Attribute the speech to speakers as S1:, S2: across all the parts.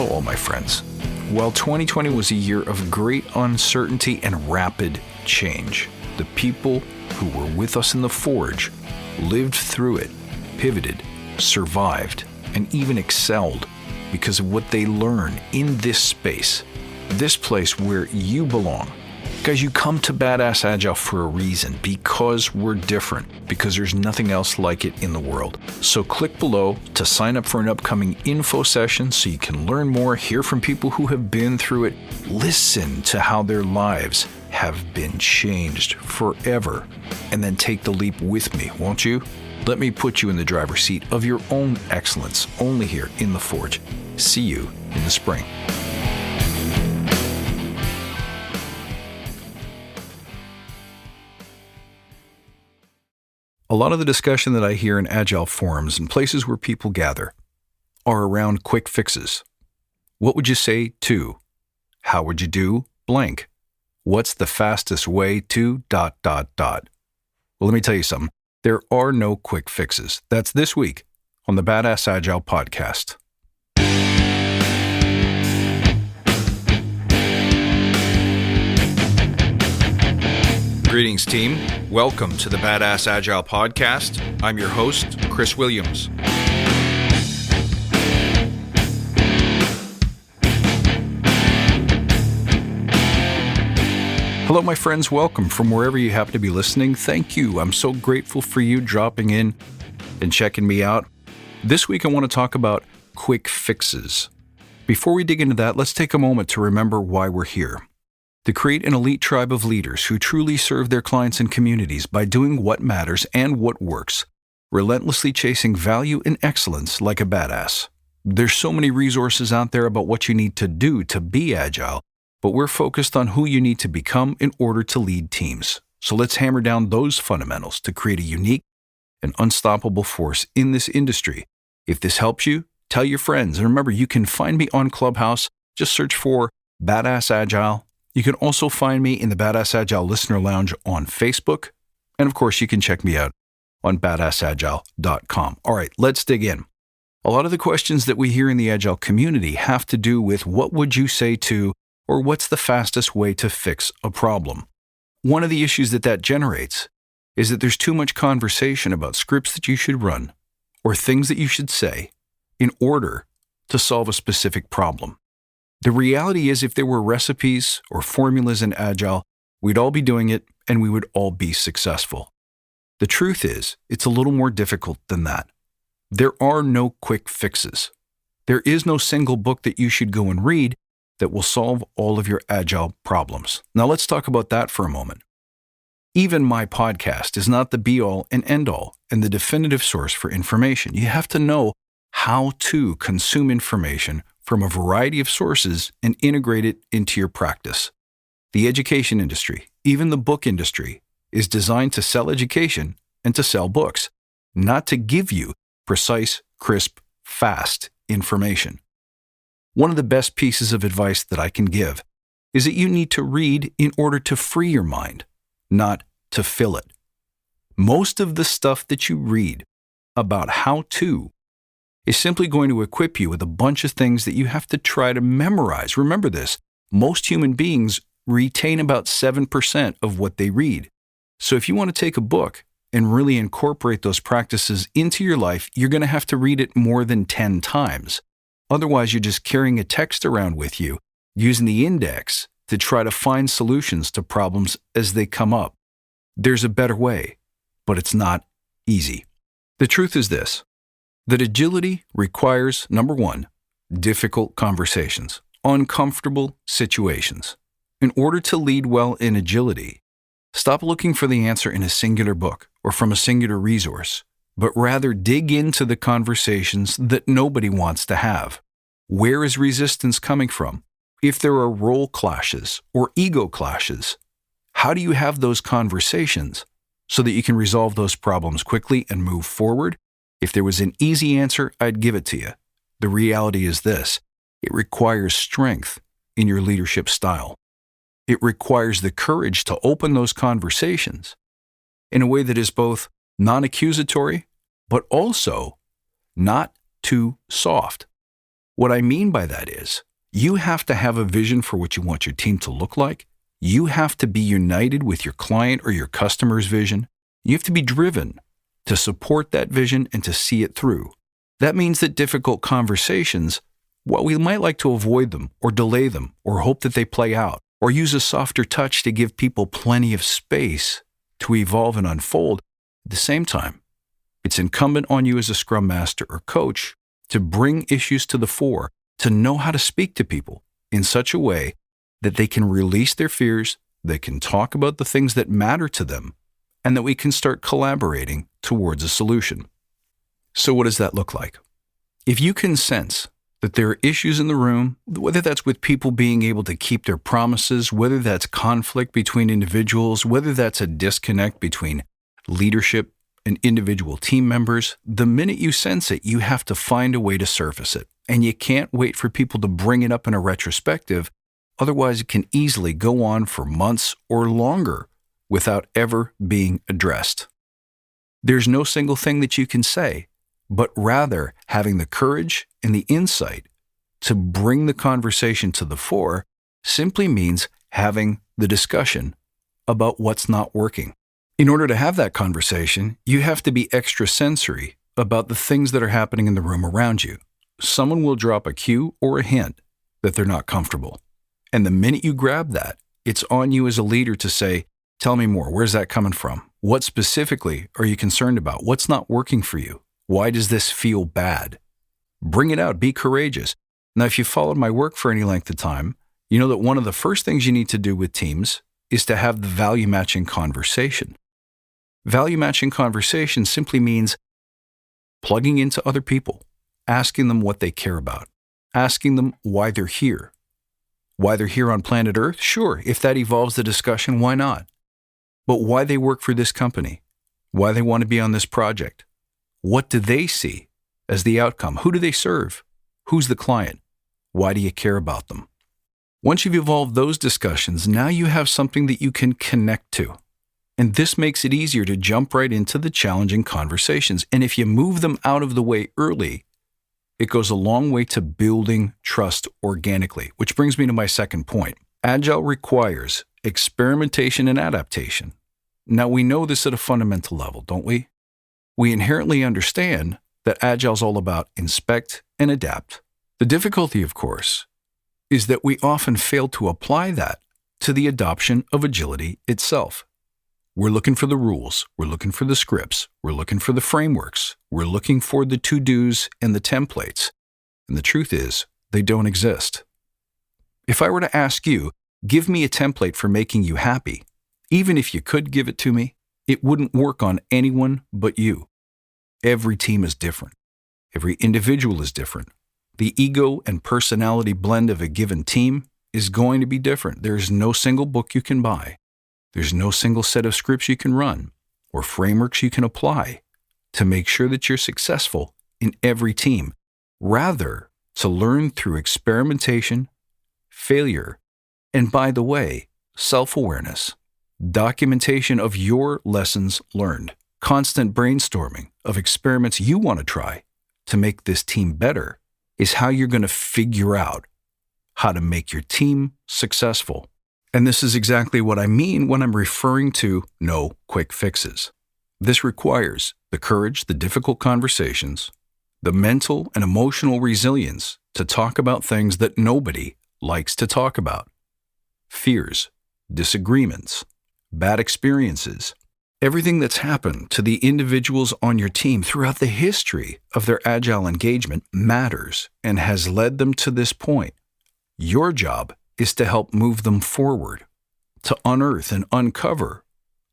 S1: Hello, all my friends. While 2020 was a year of great uncertainty and rapid change, the people who were with us in the Forge lived through it, pivoted, survived, and even excelled because of what they learned in this space, this place where you belong. Guys, you come to Badass Agile for a reason, because we're different, because there's nothing else like it in the world. So click below to sign up for an upcoming info session so you can learn more, hear from people who have been through it, listen to how their lives have been changed forever, and then take the leap with me, won't you? Let me put you in the driver's seat of your own excellence, only here in the Forge. See you in the spring. A lot of the discussion that I hear in Agile forums and places where people gather are around quick fixes. What would you say to? How would you do blank? What's the fastest way to ... Well, let me tell you something. There are no quick fixes. That's this week on the Badass Agile podcast. Greetings, team. Welcome to the Badass Agile podcast. I'm your host, Chris Williams. Hello, my friends. Welcome from wherever you happen to be listening. Thank you. I'm so grateful for you dropping in and checking me out. This week, I want to talk about quick fixes. Before we dig into that, let's take a moment to remember why we're here. To create an elite tribe of leaders who truly serve their clients and communities by doing what matters and what works, relentlessly chasing value and excellence like a badass. There's so many resources out there about what you need to do to be agile, but we're focused on who you need to become in order to lead teams. So let's hammer down those fundamentals to create a unique and unstoppable force in this industry. If this helps you, tell your friends. And remember, you can find me on Clubhouse. Just search for Badass Agile. You can also find me in the Badass Agile Listener Lounge on Facebook. And of course, you can check me out on badassagile.com. All right, let's dig in. A lot of the questions that we hear in the Agile community have to do with what would you say to, or what's the fastest way to fix a problem. One of the issues that generates is that there's too much conversation about scripts that you should run or things that you should say in order to solve a specific problem. The reality is, if there were recipes or formulas in Agile, we'd all be doing it and we would all be successful. The truth is, it's a little more difficult than that. There are no quick fixes. There is no single book that you should go and read that will solve all of your Agile problems. Now let's talk about that for a moment. Even my podcast is not the be-all and end-all and the definitive source for information. You have to know how to consume information from a variety of sources and integrate it into your practice. The education industry, even the book industry, is designed to sell education and to sell books, not to give you precise, crisp, fast information. One of the best pieces of advice that I can give is that you need to read in order to free your mind, not to fill it. Most of the stuff that you read about how to is simply going to equip you with a bunch of things that you have to try to memorize. Remember this, most human beings retain about 7% of what they read. So if you want to take a book and really incorporate those practices into your life, you're going to have to read it more than 10 times. Otherwise, you're just carrying a text around with you, using the index to try to find solutions to problems as they come up. There's a better way, but it's not easy. The truth is this, that agility requires, number one, difficult conversations, uncomfortable situations. In order to lead well in agility, stop looking for the answer in a singular book or from a singular resource, but rather dig into the conversations that nobody wants to have. Where is resistance coming from? If there are role clashes or ego clashes, how do you have those conversations so that you can resolve those problems quickly and move forward? If there was an easy answer, I'd give it to you. The reality is this, it requires strength in your leadership style. It requires the courage to open those conversations in a way that is both non-accusatory, but also not too soft. What I mean by that is, you have to have a vision for what you want your team to look like. You have to be united with your client or your customer's vision. You have to be driven to support that vision and to see it through. That means that difficult conversations, while we might like to avoid them or delay them or hope that they play out or use a softer touch to give people plenty of space to evolve and unfold, at the same time, it's incumbent on you as a scrum master or coach to bring issues to the fore, to know how to speak to people in such a way that they can release their fears, they can talk about the things that matter to them, and that we can start collaborating towards a solution. So what does that look like? If you can sense that there are issues in the room, whether that's with people being able to keep their promises, whether that's conflict between individuals, whether that's a disconnect between leadership and individual team members, the minute you sense it, you have to find a way to surface it. And you can't wait for people to bring it up in a retrospective. Otherwise, it can easily go on for months or longer without ever being addressed. There's no single thing that you can say, but rather having the courage and the insight to bring the conversation to the fore simply means having the discussion about what's not working. In order to have that conversation, you have to be extrasensory about the things that are happening in the room around you. Someone will drop a cue or a hint that they're not comfortable. And the minute you grab that, it's on you as a leader to say, tell me more. Where's that coming from? What specifically are you concerned about? What's not working for you? Why does this feel bad? Bring it out. Be courageous. Now, if you followed my work for any length of time, you know that one of the first things you need to do with teams is to have the value matching conversation. Value matching conversation simply means plugging into other people, asking them what they care about, asking them why they're here. Why they're here on planet Earth? Sure, if that evolves the discussion, why not? But why they work for this company, why they want to be on this project. What do they see as the outcome? Who do they serve? Who's the client? Why do you care about them? Once you've evolved those discussions, now you have something that you can connect to. And this makes it easier to jump right into the challenging conversations. And if you move them out of the way early, it goes a long way to building trust organically, which brings me to my second point. Agile requires experimentation and adaptation. Now, we know this at a fundamental level, don't we? We inherently understand that Agile is all about inspect and adapt. The difficulty, of course, is that we often fail to apply that to the adoption of agility itself. We're looking for the rules, we're looking for the scripts, we're looking for the frameworks, we're looking for the to-dos and the templates. And the truth is, they don't exist. If I were to ask you, give me a template for making you happy, even if you could give it to me, it wouldn't work on anyone but you. Every team is different. Every individual is different. The ego and personality blend of a given team is going to be different. There's no single book you can buy. There's no single set of scripts you can run or frameworks you can apply to make sure that you're successful in every team. Rather, to learn through experimentation, failure, and by the way, self-awareness, documentation of your lessons learned, constant brainstorming of experiments you want to try to make this team better is how you're going to figure out how to make your team successful. And this is exactly what I mean when I'm referring to no quick fixes. This requires the courage, the difficult conversations, the mental and emotional resilience to talk about things that nobody likes to talk about. Fears, disagreements, bad experiences, everything that's happened to the individuals on your team throughout the history of their Agile engagement matters and has led them to this point. Your job is to help move them forward, to unearth and uncover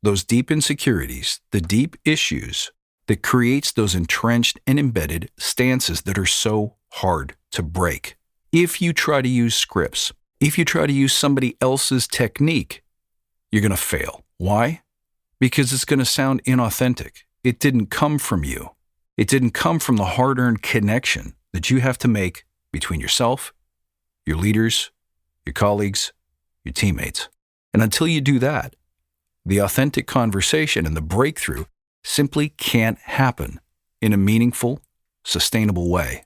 S1: those deep insecurities, the deep issues that creates those entrenched and embedded stances that are so hard to break. If you try to use scripts, if you try to use somebody else's technique, you're going to fail. Why? Because it's going to sound inauthentic. It didn't come from you. It didn't come from the hard-earned connection that you have to make between yourself, your leaders, your colleagues, your teammates. And until you do that, the authentic conversation and the breakthrough simply can't happen in a meaningful, sustainable way.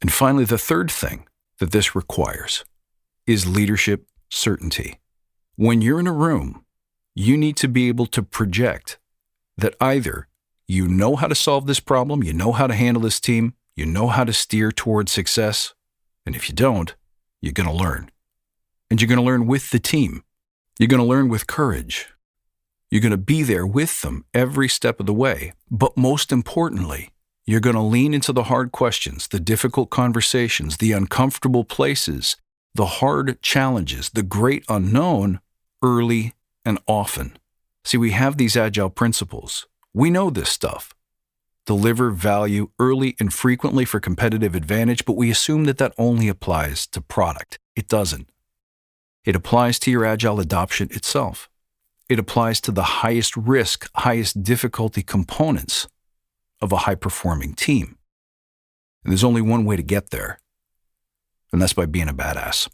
S1: And finally, the third thing that this requires is leadership certainty. When you're in a room, you need to be able to project that either you know how to solve this problem, you know how to handle this team, you know how to steer towards success, and if you don't, you're going to learn. And you're going to learn with the team. You're going to learn with courage. You're going to be there with them every step of the way. But most importantly, you're going to lean into the hard questions, the difficult conversations, the uncomfortable places, the hard challenges, the great unknown early and often. See, we have these Agile principles. We know this stuff. Deliver value early and frequently for competitive advantage, but we assume that that only applies to product. It doesn't. It applies to your Agile adoption itself. It applies to the highest risk, highest difficulty components of a high-performing team. And there's only one way to get there, and that's by being a badass.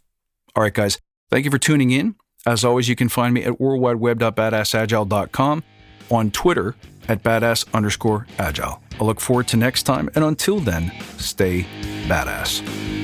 S1: All right, guys, thank you for tuning in. As always, you can find me at worldwideweb.badassagile.com, on Twitter at badass_agile. I look forward to next time, and until then, stay badass.